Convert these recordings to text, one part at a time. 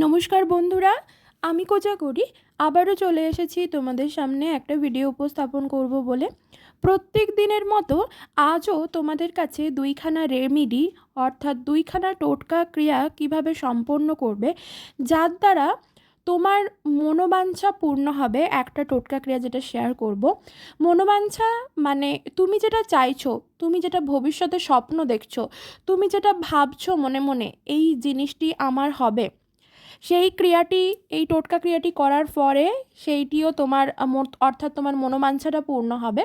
নমস্কার বন্ধুরা, আমি কোজাগরি আবারও চলে এসেছি তোমাদের সামনে একটা ভিডিও উপস্থাপন করব বলে। প্রত্যেক দিনের মতো আজও তোমাদের কাছে দুইখানা রেমেডি অর্থাৎ দুইখানা টোটকা ক্রিয়া কিভাবে সম্পন্ন করবে যার দ্বারা তোমার মনোবাঞ্ছা পূর্ণ হবে, একটা টোটকা ক্রিয়া যেটা শেয়ার করব। মনোবাঞ্ছা মানে তুমি যেটা চাইছো, তুমি যেটা ভবিষ্যতে স্বপ্ন দেখছো, তুমি যেটা ভাবছো মনে মনে এই জিনিসটি আমার হবে, সেই ক্রিয়াটি, এই টোটকা ক্রিয়াটি করার পরে সেইটিও তোমার অর্থাৎ তোমার মনোবাঞ্ছাটা পূর্ণ হবে।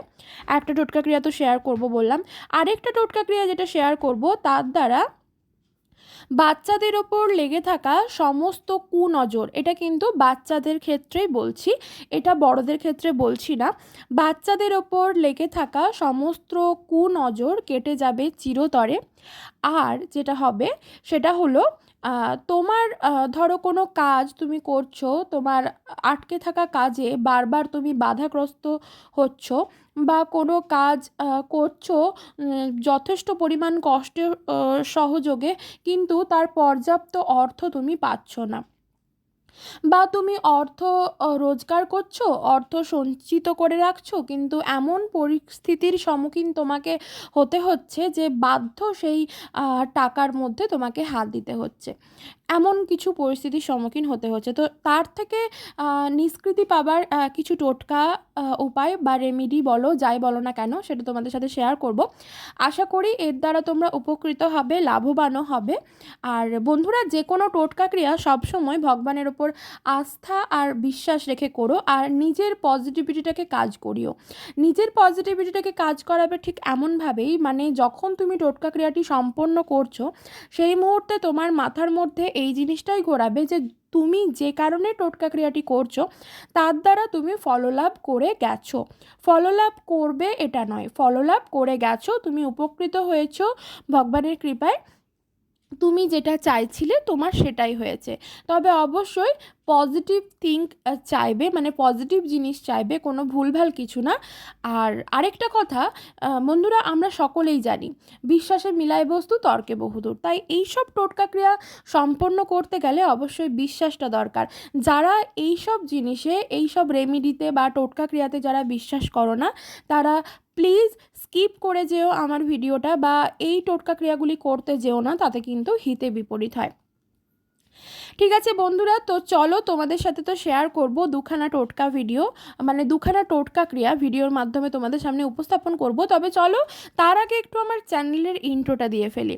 একটা টোটকা ক্রিয়া তো শেয়ার করব বললাম, আরেকটা টোটকা ক্রিয়া যেটা শেয়ার করব তার দ্বারা বাচ্চাদের ওপর লেগে থাকা সমস্ত কুনজর, এটা কিন্তু বাচ্চাদের ক্ষেত্রেই বলছি, এটা বড়দের ক্ষেত্রে বলছি না, বাচ্চাদের ওপর লেগে থাকা সমস্ত কুনজর কেটে যাবে চিরতরে। আর যেটা হবে সেটা হলো তোমার ধরো কোনো কাজ তুমি করছো, তোমার আটকে থাকা কাজে বারবার তুমি বাধাগ্রস্ত হচ্ছ, বা কোনো কাজ করছো যথেষ্ট পরিমাণ কষ্টের সহযোগে, কিন্তু তার পর্যাপ্ত অর্থ তুমি পাচ্ছ না, বা তুমি অর্থ রোজগার করছো, অর্থ সঞ্চিত করে রাখছো, কিন্তু এমন পরিস্থিতির সম্মুখীন তোমাকে হতে হচ্ছে যে বাধ্য সেই টাকার মধ্যে তোমাকে হাত দিতে হচ্ছে, এমন কিছু পরিস্থিতির সম্মুখীন হতে হচ্ছে। তো তার থেকে নিষ্কৃতি পাবার কিছু টোটকা উপায় বা রেমেডি বলো, যাই বলো না কেন, সেটা তোমাদের সাথে শেয়ার করব। আশা করি এর দ্বারা তোমরা উপকৃত হবে, লাভবানও হবে। আর বন্ধুরা, যে কোনো টোটকা ক্রিয়া সবসময় ভগবানের ওপর আস্থা আর বিশ্বাস রেখে করো, আর নিজের পজিটিভিটিটাকে কাজ করিও। নিজের পজিটিভিটিটাকে কাজ করাবে ঠিক এমনভাবেই, মানে যখন তুমি টোটকা ক্রিয়াটি সম্পন্ন করছো সেই মুহূর্তে তোমার মাথার মধ্যে এই জিনিসটাই ঘোরাবে যে তুমি যে কারণে টোটকা ক্রিয়াটি করছো তার দ্বারা তুমি ফললাভ করে গেছো, ফললাভ করবে এটা নয়, ফললাভ করে গেছো, তুমি উপকৃত হয়েছো ভগবানের কৃপায়, তুমি যেটা চাইছিলে তোমার সেটাই হয়েছে। তবে অবশ্যই পজিটিভ থিঙ্ক চাইবে, মানে পজিটিভ জিনিস চাইবে, কোনো ভুলভাল কিছু না। আর আরেকটা কথা বন্ধুরা, আমরা সকলেই জানি বিশ্বাসে মিলায় বস্তু তর্কে বহুদূর, তাই এইসব টোটকা ক্রিয়া সম্পন্ন করতে গেলে অবশ্যই বিশ্বাসটা দরকার। যারা এইসব জিনিসে, এইসব রেমিডিতে বা টোটকা ক্রিয়াতে যারা বিশ্বাস করো না, তারা প্লিজ স্কিপ করে যেও আমার ভিডিওটা, বা এই টোটকা ক্রিয়াগুলি করতে যেও না, তাতে কিন্তু হিতে বিপরীত হয়। ঠিক আছে বন্ধুরা, তো চলো তোমাদের সাথে তো শেয়ার করব দুখানা টোটকা ভিডিও, মানে দুখানা টোটকা ক্রিয়া ভিডিওর মাধ্যমে তোমাদের সামনে উপস্থাপন করব। তবে চলো তার আগে একটু আমার চ্যানেলের ইন্ট্রোটা দিয়ে ফেলি।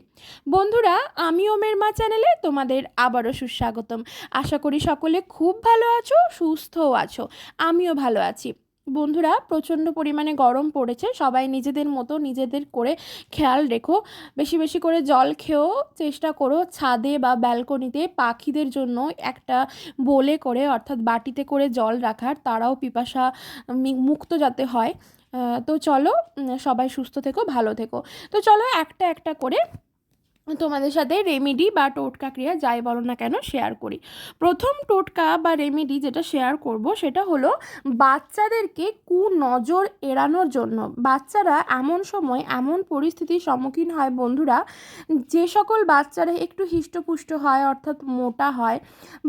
বন্ধুরা, আমি ওমের মা চ্যানেলে তোমাদের আবারও সুস্বাগতম। আশা করি সকলে খুব ভালো আছো, সুস্থও আছো, আমিও ভালো আছি। বন্ধুরা, প্রচণ্ড পরিমাণে গরম পড়েছে, সবাই নিজেদের মতো নিজেদের করে খেয়াল রেখো, বেশি বেশি করে জল খেয়েও চেষ্টা করো ছাদে বা ব্যালকনিতে পাখিদের জন্য একটা বোলে করে অর্থাৎ বাটিতে করে জল রাখার, তারাও পিপাসা মুক্ত যাতে হয়। তো চলো, সবাই সুস্থ থেকো, ভালো থেকো। তো চলো একটা একটা করে তোমাদের সাথে রেমেডি বা টোটকা ক্রিয়া যাই বলো না কেন শেয়ার করি। প্রথম টোটকা বা রেমেডি যেটা শেয়ার করব সেটা হলো বাচ্চাদেরকে কুনজর এড়ানোর জন্য। বাচ্চারা এমন সময় এমন পরিস্থিতির সম্মুখীন হয় বন্ধুরা, যে সকল বাচ্চারা একটু হিষ্টপুষ্ট হয় অর্থাৎ মোটা হয়,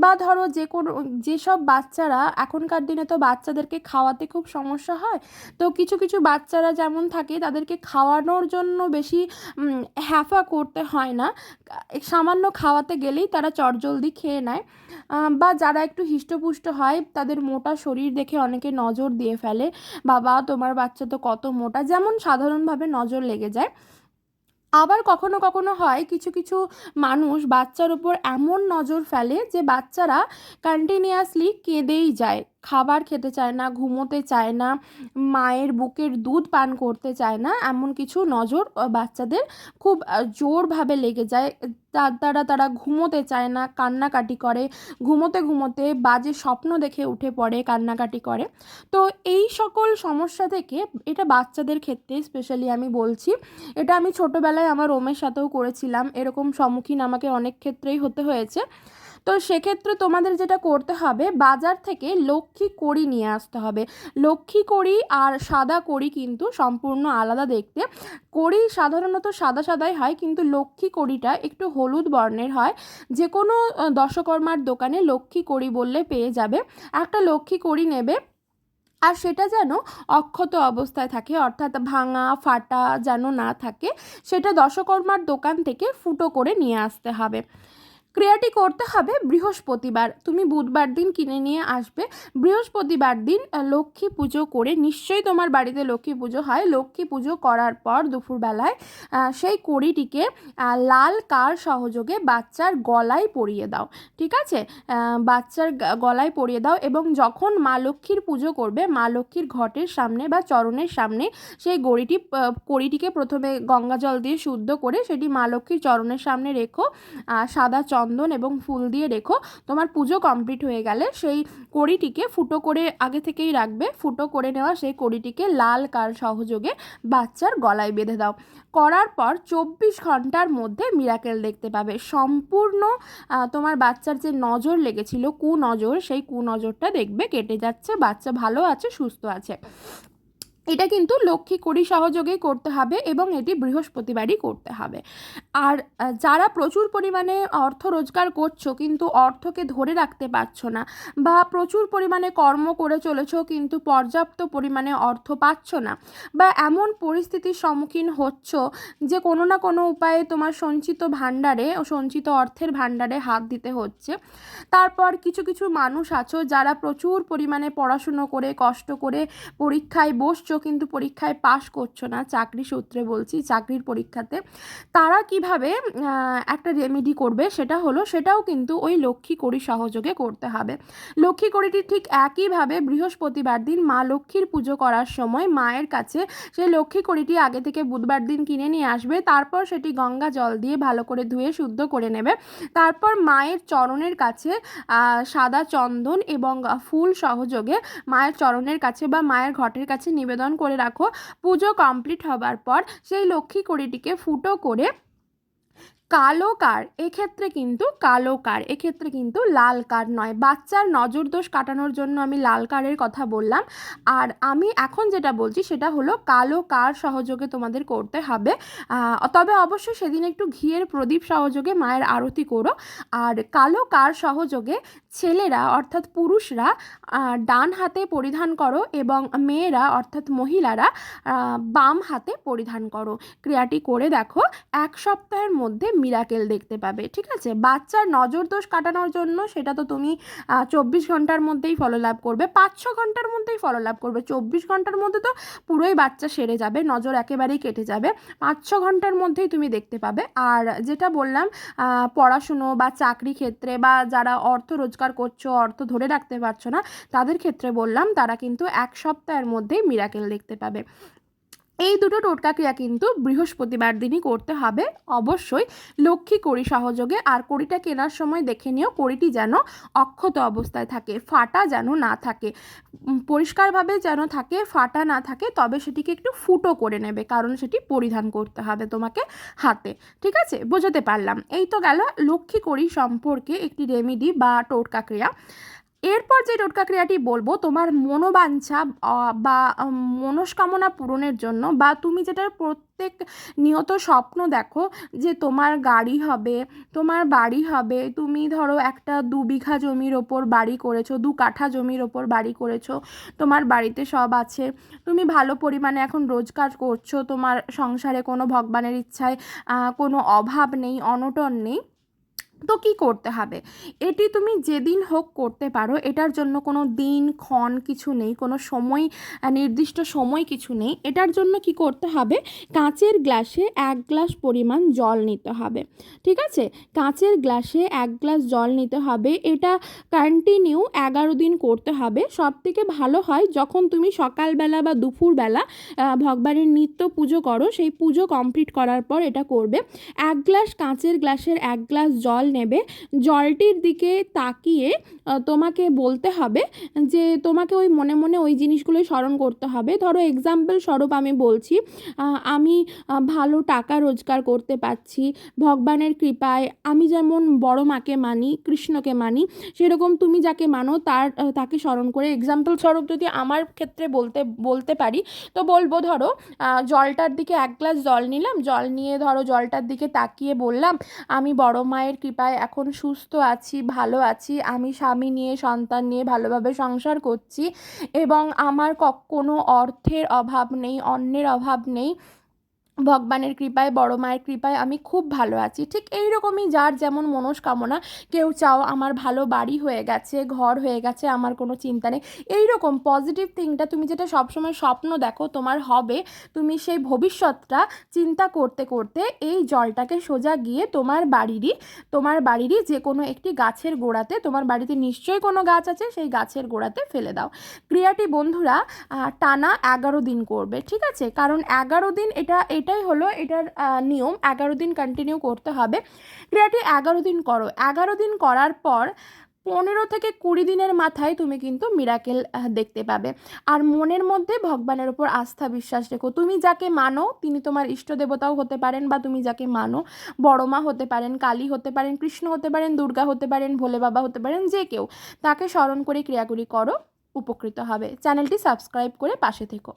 বা ধরো যে কোনো, যেসব বাচ্চারা এখনকার দিনে তো বাচ্চাদেরকে খাওয়াতে খুব সমস্যা হয়, তো কিছু কিছু বাচ্চারা যেমন থাকে তাদেরকে খাওয়ানোর জন্য বেশি হ্যাফা করতে হয় না, সামান্য খাওয়াতে গেলেই তারা চটজলদি খেয়ে নেয়। বা যারা একটু হিষ্টপুষ্ট হয় তাদের মোটা শরীর দেখে অনেকে নজর দিয়ে ফেলে, বাবা তোমার বাচ্চা তো কত মোটা, যেমন সাধারণভাবে নজর লেগে যায়। আবার কখনো কখনো হয় কিছু কিছু মানুষ বাচ্চার উপর এমন নজর ফেলে যে বাচ্চারা কন্টিনিউয়াসলি কেঁদেই যায়, খাবার খেতে চায় না, ঘুমোতে চায় না, মায়ের বুকের দুধ পান করতে চায় না, এমন কিছু নজর বাচ্চাদের খুব জোরভাবে লেগে যায়, তার দ্বারা তারা ঘুমোতে চায় না, কান্নাকাটি করে, ঘুমোতে ঘুমোতে বাজে স্বপ্ন দেখে উঠে পড়ে, কান্নাকাটি করে। তো এই সকল সমস্যা থেকে, এটা বাচ্চাদের ক্ষেত্রে স্পেশালি আমি বলছি, এটা আমি ছোটোবেলায় আমার ওমের সাথেও করেছিলাম, এরকম সম্মুখীন আমাকে অনেক ক্ষেত্রেই হতে হয়েছে। তো সেক্ষেত্রে তোমাদের যেটা করতে হবে, বাজার থেকে লক্ষ্মী কড়ি নিয়ে আসতে হবে। লক্ষ্মী কড়ি আর সাদা কড়ি কিন্তু সম্পূর্ণ আলাদা দেখতে। কড়ি সাধারণত সাদা সাদাই হয়, কিন্তু লক্ষ্মী কড়িটা একটু হলুদ বর্ণের হয়। যে কোনো দশকর্মার দোকানে লক্ষ্মী কড়ি বললে পেয়ে যাবে। একটা লক্ষ্মী কড়ি নেবে, আর সেটা যেন অক্ষত অবস্থায় থাকে, অর্থাৎ ভাঙা ফাটা যেন না থাকে। সেটা দশকর্মার দোকান থেকে ফুটো করে নিয়ে আসতে হবে। ক্রিয়াটি করতে হবে বৃহস্পতিবার। তুমি বুধবার দিন কিনে নিয়ে আসবে। বৃহস্পতিবার দিন লক্ষ্মী পুজো করে, নিশ্চয়ই তোমার বাড়িতে লক্ষ্মী পুজো হয়, লক্ষ্মী পুজো করার পর দুপুরবেলায় সেই কড়িটিকে লাল কার সহযোগে বাচ্চার গলায় পরিয়ে দাও। ঠিক আছে, বাচ্চার গলায় পরিয়ে দাও, এবং যখন মা লক্ষ্মীর পুজো করবে, মা লক্ষ্মীর ঘটের সামনে বা চরণের সামনে সেই কড়িটিকে প্রথমে গঙ্গা জল দিয়ে শুদ্ধ করে সেটি মা লক্ষ্মীর চরণের সামনে রেখো। সাদা চন্দন এবং ফুল দিয়ে রেখো। তোমার পুজো কমপ্লিট হয়ে গেলে সেই কড়িটিকে ফুটো করে আগে থেকেই রাখবে। ফুটো করে নেওয়া সেই কড়িটিকে লাল কার সহযোগে বাচ্চার গলায় বেঁধে দাও। করার পর 24 ঘন্টার মধ্যে মিরাকেল দেখতে পাবে। সম্পূর্ণ তোমার বাচ্চার যে নজর লেগেছিল, কুনজর, সেই কুনজরটা দেখবে কেটে যাচ্ছে, বাচ্চা ভালো আছে, সুস্থ আছে। এটা কিন্তু লক্ষ্মী কড়ি সহযোগেই করতে হবে, এবং এটি বৃহস্পতিবারই করতে হবে। আর যারা প্রচুর পরিমাণে অর্থ রোজগার করছো কিন্তু অর্থকে ধরে রাখতে পারছো না, বা প্রচুর পরিমাণে কর্ম করে চলেছো কিন্তু পর্যাপ্ত পরিমাণে অর্থ পাচ্ছ না, বা এমন পরিস্থিতির সম্মুখীন হচ্ছ যে কোনো না কোনো উপায়ে তোমার সঞ্চিত অর্থের ভাণ্ডারে হাত দিতে হচ্ছে। তারপর কিছু কিছু মানুষ আছো যারা প্রচুর পরিমাণে পড়াশুনো করে কষ্ট করে পরীক্ষায় বসছো, কিন্তু পরীক্ষায় পাশ করছো না, চাকরি সূত্রে বলছি, চাকরির পরীক্ষাতে। তারা কিভাবে একটা রেমেডি করবে, সেটাও কিন্তু ওই লক্ষ্মী কড়ি সহযোগে করতে হবে। লক্ষ্মী কড়িটি ঠিক একইভাবে বৃহস্পতিবার দিন মা লক্ষ্মীর পুজো করার সময় মায়ের কাছে সেই লক্ষ্মী কড়িটি আগে থেকে বুধবার দিন কিনে নিয়ে আসবে। তারপর সেটি গঙ্গা জল দিয়ে ভালো করে ধুয়ে শুদ্ধ করে নেবে। তারপর মায়ের চরণের কাছে সাদা চন্দন এবং ফুল সহযোগে মায়ের চরণের কাছে বা মায়ের ঘটের কাছে নিবেদন করে রাখো। পুজো কমপ্লিট হবার পর সেই লক্ষ্মী কড়িটিকে ফুটো করে কালো কার, এক্ষেত্রে কিন্তু লাল কার নয়। বাচ্চার নজর দোষ কাটানোর জন্য আমি লাল কারের কথা বললাম, আর আমি এখন যেটা বলছি সেটা হলো কালো কার সহযোগে তোমাদের করতে হবে। তবে অবশ্যই সেদিন একটু ঘিয়ের প্রদীপ সহযোগে মায়ের আরতি করো। আর কালো কার সহযোগে ছেলেরা অর্থাৎ পুরুষরা ডান হাতে পরিধান করো, এবং মেয়েরা অর্থাৎ মহিলারা বাম হাতে পরিধান করো। ক্রিয়াটি করে দেখো, 1 সপ্তাহের মধ্যে মিরাকেল দেখতে পাবে। ঠিক আছে, বাচ্চার নজর দোষ কাটানোর জন্য সেটা তো তুমি 24 ঘন্টার মধ্যেই ফললাভ করবে, 5-6 ঘন্টার মধ্যেই ফললাভ করবে। 24 ঘন্টার মধ্যে তো পুরোই বাচ্চা সেরে যাবে, নজর একেবারেই কেটে যাবে। 5-6 ঘন্টার মধ্যেই তুমি দেখতে পাবে। আর যেটা বললাম, পড়াশুনো বা চাকরি ক্ষেত্রে বা যারা অর্থ রোজগার করছো, অর্থ ধরে রাখতে পারছো না, তাদের ক্ষেত্রে বললাম তারা কিন্তু 1 সপ্তাহের মধ্যেই মিরাকেল দেখতে পাবে। এই দুটো টোটকা ক্রিয়া কিন্তু বৃহস্পতিবার দিনই করতে হবে অবশ্যই, লক্ষ্মী কড়ি সহযোগে। আর কড়িটা কেনার সময় দেখে নিও কড়িটি যেন অক্ষত অবস্থায় থাকে, ফাটা যেন না থাকে, পরিষ্কারভাবে যেন থাকে, ফাটা না থাকে। তবে সেটিকে একটু ফুটো করে নেবে, কারণ সেটি পরিধান করতে হবে তোমাকে হাতে। ঠিক আছে, বোঝাতে পারলাম? এই তো গেল লক্ষ্মী কড়ি সম্পর্কে একটি রেমেডি বা টোটকা ক্রিয়া। এরপর যে টোটকা ক্রিয়াটি বলবো, তোমার মনোবাঞ্ছা বা মনস্কামনা পূরণের জন্য, বা তুমি যেটা প্রত্যেক নিয়ত স্বপ্ন দেখো যে তোমার গাড়ি হবে, তোমার বাড়ি হবে, তুমি ধরো একটা 2 বিঘা জমির ওপর বাড়ি করেছো, 2 কাঠা জমির ওপর বাড়ি করেছো, তোমার বাড়িতে সব আছে, তুমি ভালো পরিমাণে এখন রোজগার করছো, তোমার সংসারে কোনো ভগবানের ইচ্ছায় কোনো অভাব নেই, অনটন নেই। তো কি করতে হবে, এটি তুমি যেদিন হোক করতে পারো। এটার জন্য কোনো দিন ক্ষণ কিছু নেই, কোনো সময় নির্দিষ্ট সময় কিছু নেই। এটার জন্য কি করতে হবে, কাঁচের গ্লাসে 1 গ্লাস পরিমাণ জল নিতে হবে। ঠিক আছে, কাঁচের গ্লাসে 1 গ্লাস জল নিতে হবে। এটা কন্টিনিউ 11 দিন করতে হবে। সব থেকে ভালো হয় যখন তুমি সকালবেলা বা দুপুরবেলা ভগবানের নিত্য পুজো করো, সেই পুজো কমপ্লিট করার পর এটা করবে। 1 গ্লাস কাঁচের গ্লাসের 1 গ্লাস জল নেবে, জলটির দিকে তাকিয়ে তোমাকে বলতে হবে যে তোমাকে ওই মনে মনে ওই জিনিসগুলোই স্মরণ করতে হবে। ধরো এক্সাম্পল স্বরূপ আমি বলছি, আমি ভালো টাকা রোজগার করতে পারছি ভগবানের কৃপায়। আমি যেমন বড় মাকে মানি, কৃষ্ণকে মানি, সেরকম তুমি যাকে মানো তাকে স্মরণ করে। এক্সাম্পল স্বরূপ যদি আমার ক্ষেত্রে বলতে পারি তো বলবো, ধরো জলটার দিকে এক গ্লাস জল নিলাম, জল নিয়ে ধরো জলটার দিকে তাকিয়ে বললাম আমি বড় মায়ের কৃপায় এখন সুস্থ আছি, ভালো আছি, আমি স্বামী নিয়ে সন্তান নিয়ে ভালোভাবে সংসার করছি এবং আমার কোনো অর্থের অভাব নেই, অন্নের অভাব নেই, ভগবানের কৃপায় বড় মায়ের কৃপায় আমি খুব ভালো আছি। ঠিক এই রকমই যার যেমন মনস্কামনা, কেউ চাও আমার ভালো বাড়ি হয়ে গেছে, ঘর হয়ে গেছে, আমার কোনো চিন্তা নেই, এই রকম পজিটিভ থিংটা তুমি যেটা সবসময় স্বপ্ন দেখো তোমার হবে, তুমি সেই ভবিষ্যৎটা চিন্তা করতে করতে এই জলটাকে সোজা গিয়ে তোমার বাড়িরই যে কোনো একটি গাছের গোড়াতে, তোমার বাড়িতে নিশ্চয়ই কোনো গাছ আছে, সেই গাছের গোড়াতে ফেলে দাও। ক্রিয়াটি বন্ধুরা টানা 11 দিন করবে, ঠিক আছে? কারণ 11 দিন এটাই হলো এটার নিয়ম, 11 দিন কন্টিনিউ করতে হবে। ক্রিয়াটি 11 দিন করো। 11 দিন করার পর 15 থেকে 20 দিনের মাথায় তুমি কিন্তু মিরাকেল দেখতে পাবে। আর মনের মধ্যে ভগবানের ওপর আস্থা বিশ্বাস রেখো। তুমি যাকে মানো তিনি তোমার ইষ্ট দেবতাও হতে পারেন, বা তুমি যাকে মানো বড় মা হতে পারেন, কালী হতে পারেন, কৃষ্ণ হতে পারেন, দুর্গা হতে পারেন, ভোলে বাবা হতে পারেন, যে কেউ, তাকে স্মরণ করে ক্রিয়াগুলি করো, উপকৃত হবে। চ্যানেলটি সাবস্ক্রাইব করে পাশে থেকো।